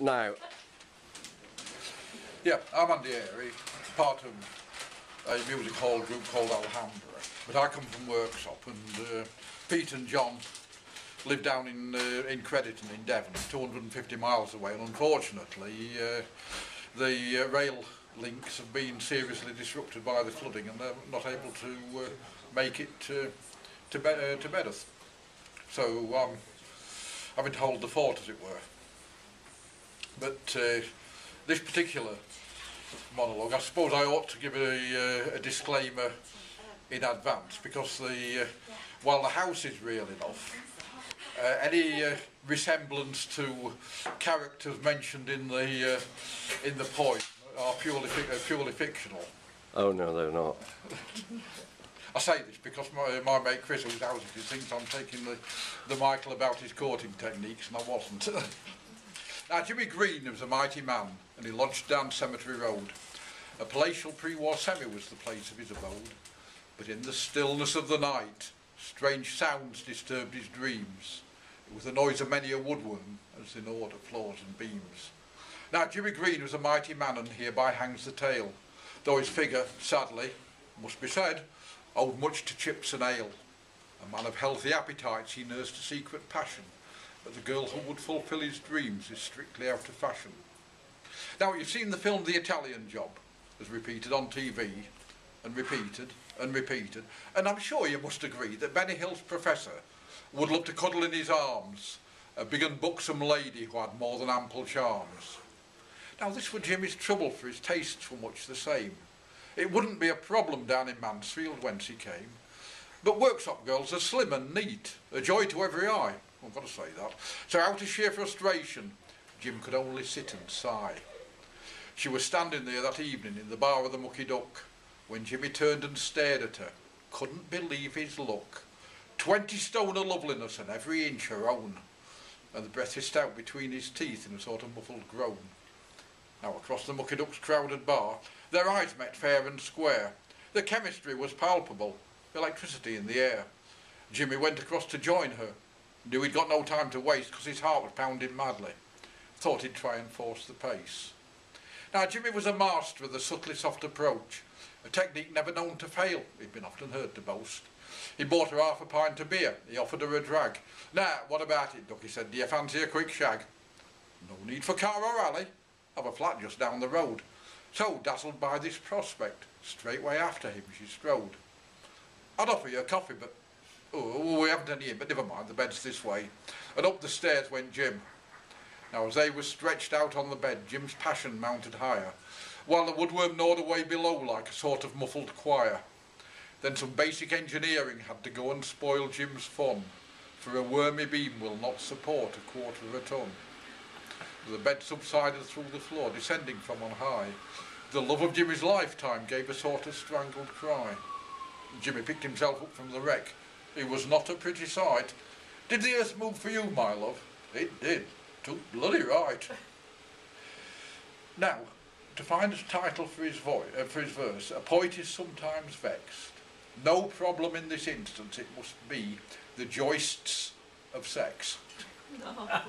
Now. Yeah, I'm Andy Airy, part of a music hall group called Alhambra. But I come from Worksop, and Pete and John live down in Crediton in Devon, 250 miles away, and unfortunately the rail links have been seriously disrupted by the flooding, and they're not able to make it to Bedworth. So I've been told the fort, as it were. But this particular monologue, I suppose I ought to give a disclaimer in advance, because while the house is real enough, any resemblance to characters mentioned in the poem are purely fictional. Oh no, they're not. I say this because my mate Chris, who's out, thinks I'm taking the Michael about his courting techniques, and I wasn't. Now, Jimmy Green was a mighty man, and he lodged down Cemetery Road. A palatial pre-war semi was the place of his abode, but in the stillness of the night, strange sounds disturbed his dreams. It was the noise of many a woodworm, as in order floors and beams. Now, Jimmy Green was a mighty man, and hereby hangs the tale, though his figure, sadly, must be said, owed much to chips and ale. A man of healthy appetites, he nursed a secret passion, but the girl who would fulfil his dreams is strictly out of fashion. Now, you've seen the film The Italian Job, as repeated on TV, and repeated, and repeated, and I'm sure you must agree that Benny Hill's professor would love to cuddle in his arms a big and buxom lady who had more than ample charms. Now, this were Jimmy's trouble, for his tastes were much the same. It wouldn't be a problem down in Mansfield, whence he came, but Worksop girls are slim and neat, a joy to every eye. I've got to say that. So out of sheer frustration, Jim could only sit and sigh. She was standing there that evening in the bar of the Mucky Duck, when Jimmy turned and stared at her. Couldn't believe his luck. 20 stone of loveliness and every inch her own. And the breath hissed out between his teeth in a sort of muffled groan. Now across the Mucky Duck's crowded bar, their eyes met fair and square. The chemistry was palpable, electricity in the air. Jimmy went across to join her. Knew he'd got no time to waste, because his heart was pounding madly. Thought he'd try and force the pace. Now, Jimmy was a master of the subtly soft approach, a technique never known to fail, he'd been often heard to boast. He bought her half a pint of beer, he offered her a drag. Now, what about it, Duck, he said, do you fancy a quick shag? No need for car or alley, I've a flat just down the road. So, dazzled by this prospect, straightway after him she strode. I'd offer you a coffee, but oh, we haven't any in, but never mind, the bed's this way. And up the stairs went Jim. Now, as they were stretched out on the bed, Jim's passion mounted higher, while the woodworm gnawed away below like a sort of muffled choir. Then some basic engineering had to go and spoil Jim's fun, for a wormy beam will not support a quarter of a ton. The bed subsided through the floor, descending from on high. The love of Jimmy's lifetime gave a sort of strangled cry. Jimmy picked himself up from the wreck. It was not a pretty sight. Did the earth move for you, my love? It did. Took bloody right. Now, to find a title for his verse, a poet is sometimes vexed. No problem in this instance, it must be the joists of sex. No.